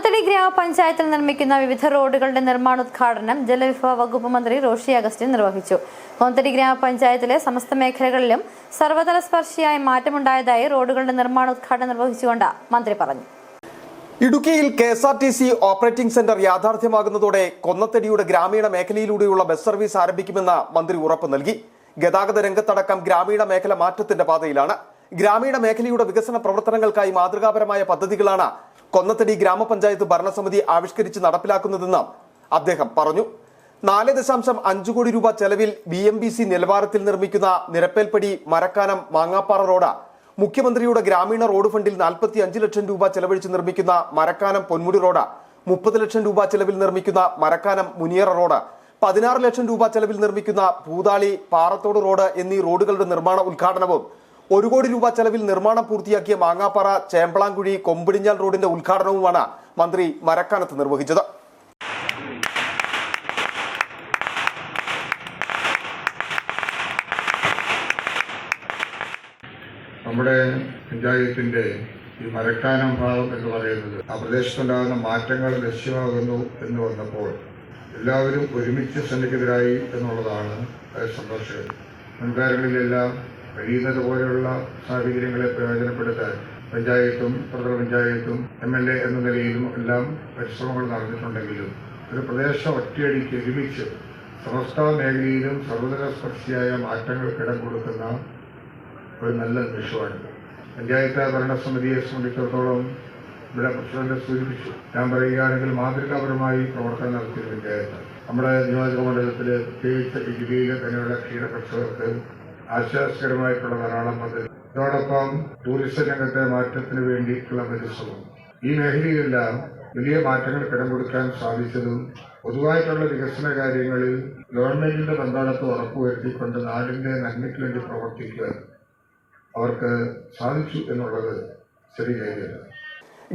കൊന്നത്തടി ഗ്രാമപഞ്ചായത്തിൽ നിർമ്മിക്കുന്ന വിവിധ റോഡുകളുടെ നിർമ്മാണോദ്ഘാടനം ജലവിഭവ വകുപ്പ് മന്ത്രി റോഷി അഗസ്റ്റിൻ നിർവഹിച്ചു. കൊന്നത്തടി ഗ്രാമപഞ്ചായത്തിലെ സമസ്ത മേഖലകളിലും സർവതല സ്പർശിയായ മാറ്റമുണ്ടായതായി റോഡുകളുടെ നിർമ്മാണോദ്ഘാടനം നിർവഹിച്ചുകൊണ്ട് മന്ത്രി പറഞ്ഞു. ഇടുക്കിയിൽ KSRTC ഓപ്പറേറ്റിംഗ് സെന്റർ യാഥാർത്ഥ്യമാകുന്നതോടെ കൊന്നത്തടിയുടെ ഗ്രാമീണ മേഖലയിലൂടെയുള്ള ബസ് സർവീസ് ആരംഭിക്കുമെന്ന് മന്ത്രി ഉറപ്പ് നൽകി. ഗതാഗത രംഗത്തടക്കം ഗ്രാമീണ മേഖല മാറ്റത്തിന്റെ പാതയിലാണ്. ഗ്രാമീണ മേഖലയുടെ വികസന പ്രവർത്തനങ്ങൾക്കായി മാതൃകാപരമായ പദ്ധതികളാണ് കൊന്നത്തടി ഗ്രാമപഞ്ചായത്ത് ഭരണസമിതി ആവിഷ്കരിച്ച് നടപ്പിലാക്കുന്നതെന്ന് അദ്ദേഹം പറഞ്ഞു. 4.5 കോടി രൂപ ചെലവിൽ BMBC നിലവാരത്തിൽ നിർമ്മിക്കുന്ന നിരപ്പേൽപ്പടി മരക്കാനം മാങ്ങാപ്പാറ റോഡ്, മുഖ്യമന്ത്രിയുടെ ഗ്രാമീണ റോഡ് ഫണ്ടിൽ 45 ലക്ഷം രൂപ ചെലവഴിച്ച് നിർമ്മിക്കുന്ന മരക്കാനം പൊന്മുടി റോഡ്, 30 ലക്ഷം രൂപ ചെലവിൽ നിർമ്മിക്കുന്ന മരക്കാനം മുനിയറ റോഡ്, 16 ലക്ഷം രൂപ ചെലവിൽ നിർമ്മിക്കുന്ന പൂതാളി പാറത്തോട് റോഡ് എന്നീ റോഡുകളുടെ നിർമ്മാണ ഉദ്ഘാടനവും 1 കോടി രൂപ ചെലവിൽ നിർമ്മാണം പൂർത്തിയാക്കിയ മാങ്ങാപ്പാറ ചേമ്പളാംകുഴി കൊമ്പിടിഞ്ഞാൽ റോഡിന്റെ ഉദ്ഘാടനവുമാണ് മന്ത്രി മരക്കാനത്ത് നിർവഹിച്ചത്. നമ്മുടെ പഞ്ചായത്തിന്റെ ഈ മരക്കാനം ഭാഗം എന്ന് പറയുന്നത് ആ പ്രദേശത്തുണ്ടാകുന്ന മാറ്റങ്ങൾ ലക്ഷ്യമാകുന്നു എന്ന് വന്നപ്പോൾ എല്ലാവരും ഒരുമിച്ച് സന്നിഹിതരായി എന്നുള്ളതാണ് സന്തോഷം. മുൻകാലങ്ങളിലെല്ലാം കഴിയുന്നത് പോലെയുള്ള സാഹചര്യങ്ങളെ പ്രയോജനപ്പെടുത്താൻ പഞ്ചായത്തും പ്രധാന പഞ്ചായത്തും MLA എന്ന നിലയിലും എല്ലാം പരിശ്രമങ്ങൾ നടന്നിട്ടുണ്ടെങ്കിലും ഒരു പ്രദേശം ഒറ്റയടിക്ക് ഒരുമിച്ച് സമസ്ത മേഖലയിലും സർവതല സ്പർശിയായ മാറ്റങ്ങൾക്ക് ഇടം കൊടുക്കുന്ന ഒരു നല്ല നിമിഷമാണിത്. പഞ്ചായത്ത് ഭരണസമിതിയെ സംബന്ധിച്ചിടത്തോളം ഇവിടെ പ്രസിഡന്റ് സൂചിപ്പിച്ചു. ഞാൻ പറയുകയാണെങ്കിൽ മാതൃകാപരമായി പ്രവർത്തനം നടത്തിയ പഞ്ചായത്ത് നമ്മുടെ നിയോജക മണ്ഡലത്തിലെ പ്രത്യേകിച്ച് ജില്ലയിലെ തന്നെയുള്ള ക്ഷീരകർഷകർക്ക് ആശ്വാസകരമായിട്ടുള്ള ധാരാളം പദ്ധതി, അതോടൊപ്പം ടൂറിസം രംഗത്തെ മാറ്റത്തിന് വേണ്ടിയിട്ടുള്ള പരിശ്രമം, ഈ മേഖലയിലെല്ലാം വലിയ മാറ്റങ്ങൾ ഇടം കൊടുക്കാൻ സാധിച്ചതും പൊതുവായിട്ടുള്ള വികസന കാര്യങ്ങളിൽ ഗവൺമെന്റിന്റെ പങ്കാളിത്തം ഉറപ്പുവരുത്തിക്കൊണ്ട് നാടിന്റെ നന്മയ്ക്ക് വേണ്ടി പ്രവർത്തിക്കാൻ അവർക്ക് സാധിച്ചു എന്നുള്ളത് ചെറിയ കാര്യമല്ല.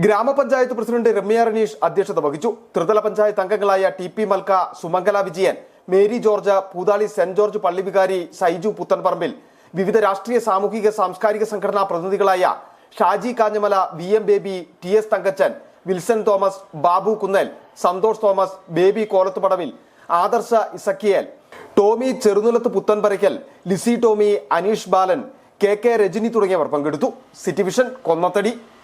ഗ്രാമപഞ്ചായത്ത് പ്രസിഡന്റ് രമ്യ റനീഷ് അധ്യക്ഷത വഹിച്ചു. ത്രിതല പഞ്ചായത്ത് അംഗങ്ങളായ TP Malka, Sumangala Vijayan, Mary George, Poothali Saint George പള്ളി വികാരി സൈജു പുത്തൻപറമ്പിൽ, വിവിധ രാഷ്ട്രീയ സാമൂഹിക സാംസ്കാരിക സംഘടനാ പ്രതിനിധികളായ Shaji Kanjamala, VM Baby, TS Thankachan, Wilson Thomas, Babu Kunnel, Santhosh Thomas, Baby Kolathupadavil, Adarsh Isakkiyel, Tomy ചെറുനിലത്ത് പുത്തൻപരയ്ക്കൽ, Lissy Tomy, Aneesh ബാലൻ, KK രജനി തുടങ്ങിയവർ പങ്കെടുത്തു. City Vision Konnathady.